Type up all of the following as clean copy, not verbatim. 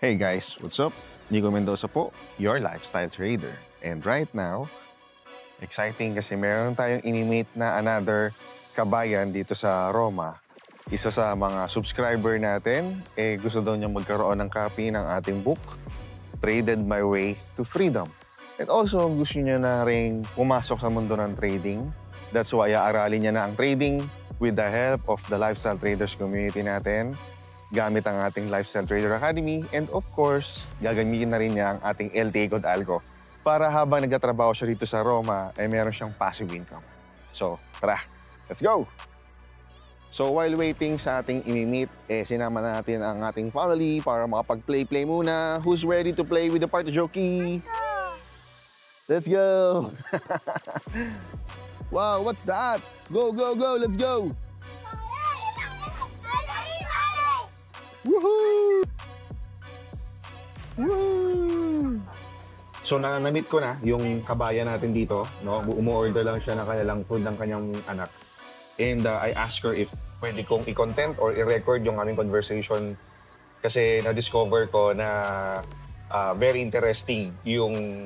Hey guys, what's up? Nico Mendoza po, your lifestyle trader. And right now, exciting kasi meron tayong inimate na another kabayan dito sa Roma. Isa sa mga subscriber natin, gusto daw niya magkaroon ng copy ng ating book, Traded My Way to Freedom. And also, gusto niya na rin pumasok sa mundo ng trading. That's why aaralin niya na ang trading with the help of the lifestyle traders community natin, gamit ang ating Lifestyle Trader Academy, and of course, gagamitin na rin niya ang ating LTA Code Algo para habang nagtatrabaho siya dito sa Roma, meron siyang passive income. So, tara, let's go! So, while waiting sa ating imi-meet, sinama natin ang ating family para makapag-play muna. Who's ready to play with the party jockey? Let's go! Wow, what's that? Go, go, go! Let's go! Woohoo! Woo! So, na-meet ko na yung kabayan natin dito. No? Umu-order lang siya ng kanilang food ng kanyang anak. And I asked her if pwede kong i-content or i-record yung aming conversation kasi na-discover ko na very interesting yung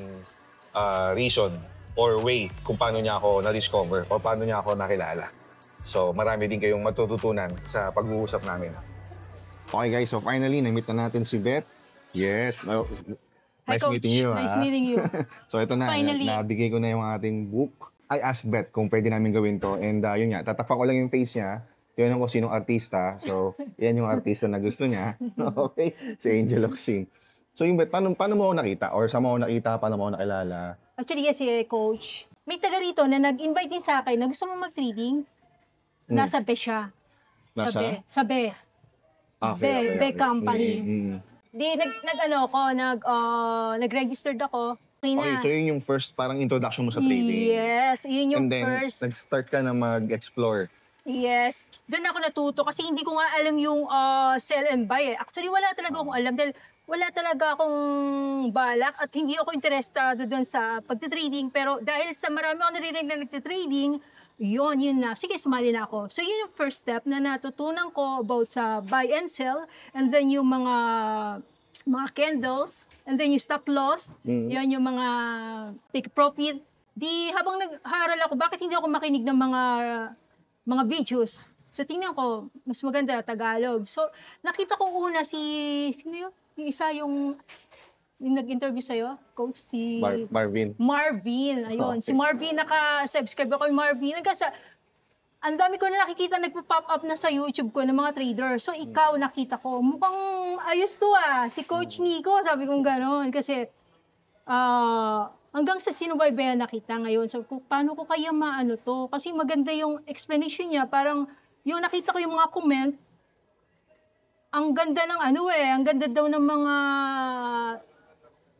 reason or way kung paano niya ako na-discover or paano niya ako nakilala. So, marami din kayong matututunan sa pag-uusap namin. Okay guys, so finally, na-meet na natin si Beth. Yes. Nice meeting you. Nice meeting you. So ito na, nabigay ko na yung ating book. I asked Beth kung pwede namin gawin to. And yun nga, tatapak ko lang yung face niya. Tingnan ko sinong artista. So, yan yung artista na gusto niya. Okay? Si Angel Oxin. So yung Beth, paano mo ako nakita? Or saan mo ako nakita? Paano mo ako nakilala? Actually kasi, coach, may taga rito na nag-invite din sa akin na gusto mo mag-trading. Nasa Be siya. Nasa? Sa Be. Be Company. Di, nag-registered ako. Okay, so yun yung first parang introduction mo sa trading. Yes, yun yung And then, first. nag-start ka na mag-explore. Yes. Doon ako natuto kasi hindi ko nga alam yung sell and buy. Actually, wala talaga akong alam dahil wala talaga akong balak at hindi ako interesado doon sa pagtitrading. Pero dahil sa marami ako narinig na nagtitrading, yun na. Sige, sumali na ako. So, yun yung first step na natutunan ko about sa buy and sell. And then yung mga candles. And then yung stop loss. Yun yung mga take profit. Di, habang nag-aaral ako, bakit hindi ako makinig ng mga videos? So, tingnan ko, mas maganda Tagalog. So, nakita ko una sino yun? Yung isa yung nag-interview sa'yo, coach, si Marvin. Marvin, ayun. Si Marvin, naka-subscribe ako kay Marvin. Kasi, ang dami ko na nakikita nagpo-pop up na sa YouTube ko ng mga trader. So, ikaw nakita ko, mukhang ayos to si Coach Nico, sabi kong gano'n. Kasi, hanggang sa sinubaybayan nakita ngayon. So, paano ko kaya maano to? Kasi maganda yung explanation niya. Parang, yung nakita ko yung mga comment, ang ganda ng ang ganda daw ng mga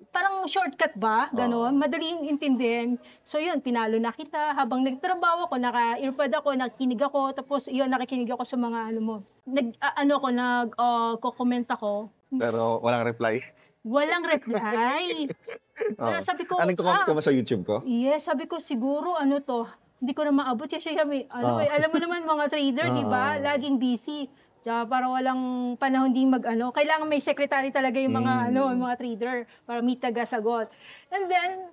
parang shortcut ba? Ganon. Madaling intindihin. So yun, pinalo na kita. Habang nagtrabaho ako, naka-earpod ako, nakikinig ako. Tapos yun, nakikinig ako sa mga nag-comment ako. Pero walang reply? Walang reply. Sabi ko, anong comment ka ba sa YouTube ko? Yes, sabi ko siguro hindi ko na maabot. Kasi alam mo naman mga trader, di ba? Laging busy. Tsaka para walang panahon din kailangan may secretary talaga yung mga yung mga trader para may taga-sagot. And then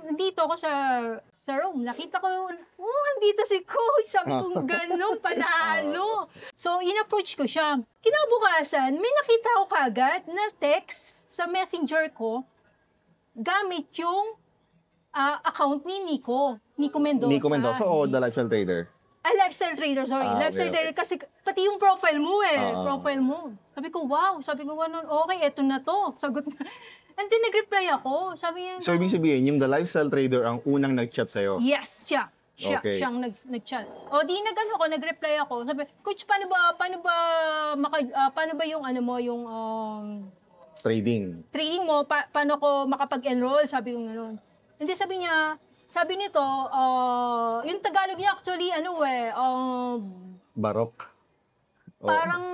nandito ako sa room, nakita ko, nandito si coach. Sabi ko, gano'n, panalo. So, in-approach ko siya. Kinabukasan, may nakita ko kagad na text sa messenger ko gamit yung account ni Nico Mendoza. Nico Mendoza o The Lifestyle Trader? Lifestyle trader, sorry. Lifestyle trader kasi pati yung profile mo profile mo. Sabi ko, wow. Sabi ko, okay, eto na to. Sagot na. And then nag-reply ako. Sabi niya, so, ibig sabihin, yung The Lifestyle Trader ang unang nag-chat sa'yo? Yes, siya. Okay. Siyang nag-chat. O di nag-reply ako. Sabi, coach, paano ba yung yung trading mo, paano ko makapag-enroll? Sabi ko gano'n. Hindi, sabi nito, yung Tagalog niya actually, Barok. Parang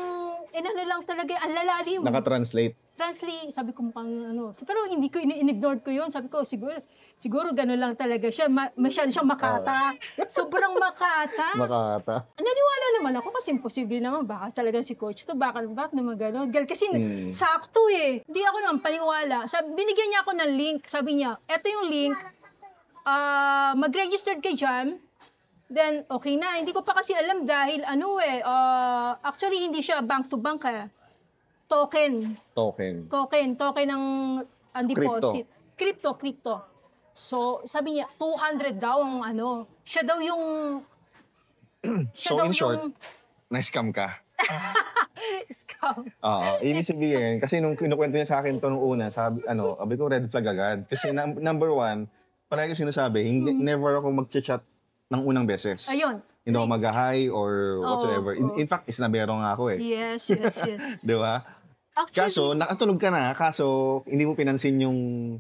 ano lang talaga, ang lalalim. Naka-translate. Translate, sabi ko mukhang ano. Pero hindi ko, in-ignored ko yun. Sabi ko, siguro gano'n lang talaga siya. Masyado siyang makata. Sobrang makata. Makata. Naniwala naman ako kasi imposible naman. Baka talagang si coach to. Baka naman gano'n. Kasi sakto eh. Hindi ako naman paniwala. Binigyan niya ako ng link. Sabi niya, eto yung link. Mag-registered kay Jam. Then, okay na. Hindi ko pa kasi alam dahil actually hindi siya bank to bank Token ng deposit. Crypto. So, sabi niya, 200 daw ang ano. Siya daw yung... So, in short, na-scam ka. Scam. Oo. Ibig sabihin, kasi nung kinukwento niya sa akin ito nung una, sabi ko red flag agad. Kasi number one, palagi ko sinasabi, never ako mag-chat ng unang beses. Ayun. Hindi ako mag-hi or whatsoever. In fact, isnabero nga ako eh. Yes. Di ba? Actually, Kaso, nakatulog ka na, kaso hindi mo pinansin yung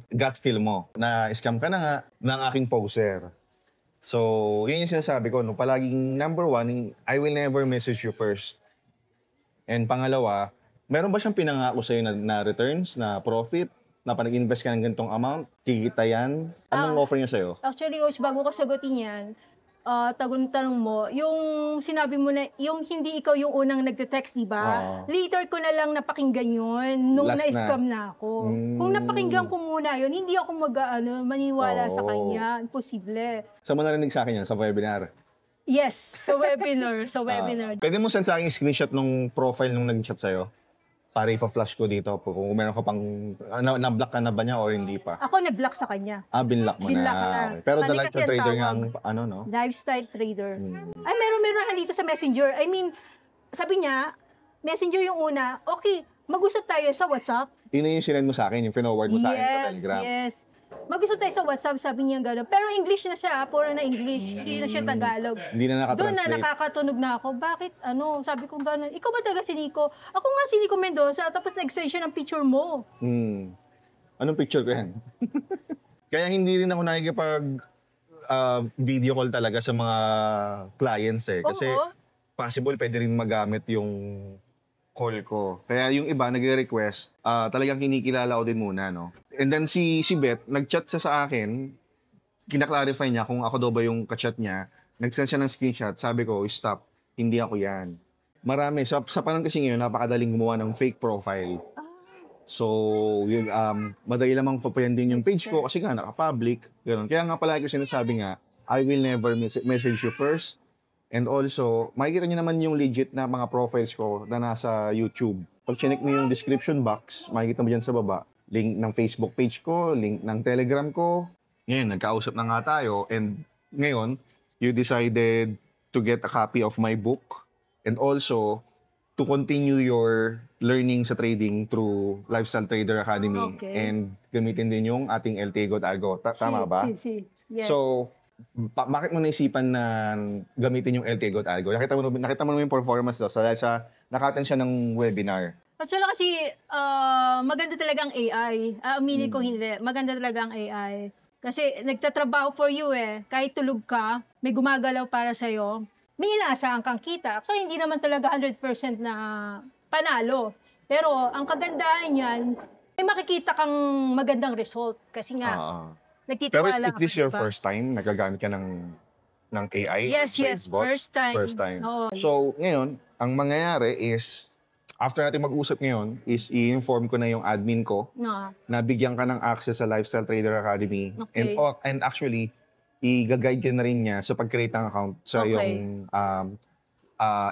gut feel mo. Na-scam ka na nga ng aking poser. So, yun yung sinasabi ko. No? Palaging number one, I will never message you first. And pangalawa, meron ba siyang pinangako sa'yo na returns, na profit, na pag nag-invest ka ng ganitong amount, kikita yan? Anong offer niya sa'yo? Actually, Coach, bago ko sagutin yan, tanong mo, yung sinabi mo na, yung hindi ikaw yung unang nagte-text, di ba? Later ko na lang napakinggan yun, nung na-scam na ako. Kung napakinggan ko muna yun, hindi ako maniwala sa kanya. Imposible. Saan mo narinig sa akin yan? Sa webinar? Yes, sa webinar. Pwede mo send sa akin screenshot nung profile nung nag-chat sa'yo? Para ipa-flash ko dito kung meron ka pang, na-block ka na ba niya or hindi pa? Ako nag-block sa kanya. Binlock mo Binlock na. na. Okay. Pero the Mali lifestyle kasi ang trader nga tawag. no? Lifestyle trader. Ay, meron na dito sa Messenger. I mean, sabi niya, Messenger yung una, okay, mag-usap tayo sa WhatsApp. Yun yung sinend mo sa akin, yung forward mo sa akin sa Telegram. Yes. Mag-usap tayo sa WhatsApp, sabi niya gano'n. Pero English na siya, puro na English. Hindi na siya Tagalog. Hindi na Doon na nakatranslate. nakakatunog na ako. Bakit, sabi ko gano'n. Ikaw ba talaga si Nico? Ako nga si Nico Mendoza, tapos nag-send siya ng picture mo. Anong picture ko yan? Kaya hindi rin ako nakikipag video call talaga sa mga clients eh. Kasi possible pwede rin magamit yung call ko. Kaya yung iba nagre-request, talagang kinikilala ko din muna, no? And then si Beth, nag-chat siya sa akin, kinaklarify niya kung ako daw ba yung ka-chat niya. Nag-send siya ng screenshot, sabi ko, stop, hindi ako yan. Marami, sa panahon kasi ngayon, napakadaling gumawa ng fake profile. So, yun, madali lamang papayan din yung page ko kasi nga, naka-public. Ganun. Kaya nga palagi ko sinasabi nga, I will never message you first. And also, makikita niyo naman yung legit na mga profiles ko na nasa YouTube. Pag chinek mo yung description box, makikita mo dyan sa baba, link ng Facebook page ko, link ng Telegram ko. Ngayon, nagkausap na nga tayo. And ngayon, you decided to get a copy of my book and also to continue your learning sa trading through Lifestyle Trader Academy. Okay. And gamitin din yung ating LTA Gold Algo. Tama ba? Yes. So, bakit mo naisipan na gamitin yung LTA Gold Algo? Nakita mo naman yung performance do dahil sa naka-attend siya ng webinar. Actually kasi, maganda talaga ang AI. Aminin ko hindi. Maganda talaga ang AI. Kasi nagtatrabaho for you eh. Kahit tulog ka, may gumagalaw para sa'yo. May inaasahan kang kita. So, hindi naman talaga 100% na panalo. Pero, ang kagandahan yan, may makikita kang magandang result. Kasi nga, Pero nagtitiwala is this your first time nagagamit ka ng AI? Yes, Bot? first time. First time. Oo. So, ngayon, ang mangyayari is, after natin mag-usap ngayon, is i-inform ko na yung admin ko No. na bigyan ka ng access sa Lifestyle Trader Academy. Okay. And actually, i-guide ka na rin niya sa pag-create ng account sa Okay. yung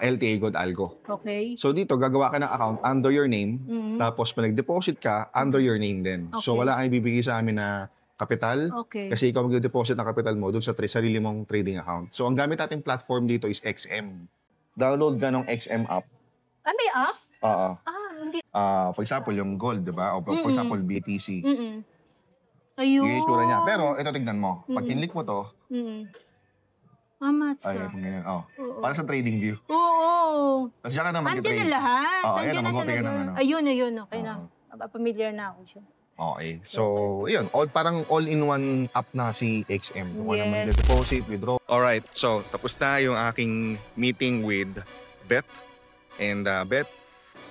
LTA Gold Algo. Okay. So dito, gagawa ka ng account under your name, tapos pag nag-deposit ka, under your name din. So Okay. wala kang ibibigay sa amin na kapital, Okay. kasi ikaw mag-deposit ng kapital mo doon sa sarili mong trading account. So ang gamit nating platform dito is XM. Download ka ng XM app. May app? Hindi. For example, yung gold, di ba? O for example, BTC. Ayun. Yung itsura niya. Pero ito tignan mo. Pag kinlik mo to, Mamatsa. ay, ganyan. Oh. Oo. Para sa trading view. Oo. Tapos siya ka na Andiyan mag-trade. na lahat. Oo, ayan, Andiyan na mag-open ka talaga. ng ano. Ayun. Okay na. Oo. Familiar na ako siya. Okay. So, yun. Parang all-in-one app na si XM. Kung ano man Yes. deposit, withdraw. Alright. So, tapos na yung aking meeting with Beth. And Beth,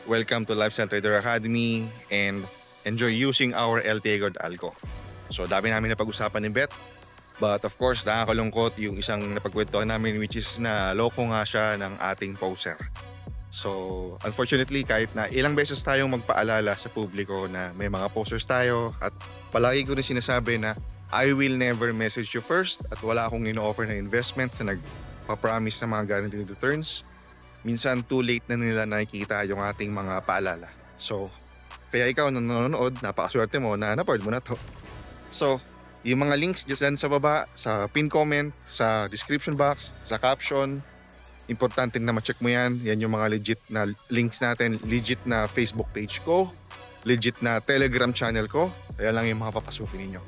welcome to Lifestyle Trader Academy and enjoy using our LTA Gold Algo. So dami namin na pag-usapan ni Beth. But of course, nakakalungkot yung isang napagkwentuhan namin which is na loko nga siya ng ating poser. So unfortunately, kahit na ilang beses tayong magpaalala sa publiko na may mga posers tayo at palagi ko rin sinasabi na I will never message you first at wala akong ino-offer na investments na nagpa-promise na mga guaranteed returns. Minsan too late na nila nakikita yung ating mga paalala. So kaya ikaw na nanonood, napakaswerte mo na napanood mo na to. So yung mga links dyan sa baba, sa pin comment, sa description box, sa caption, importante na ma-check mo yan. Yan yung mga legit na links natin, legit na Facebook page ko, legit na Telegram channel ko. Kaya lang yung mga papasukin ninyo.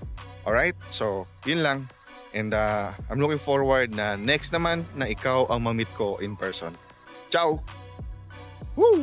Alright? So, yun lang. And I'm looking forward na next naman na ikaw ang ma-meet ko in person. Ciao! Woo!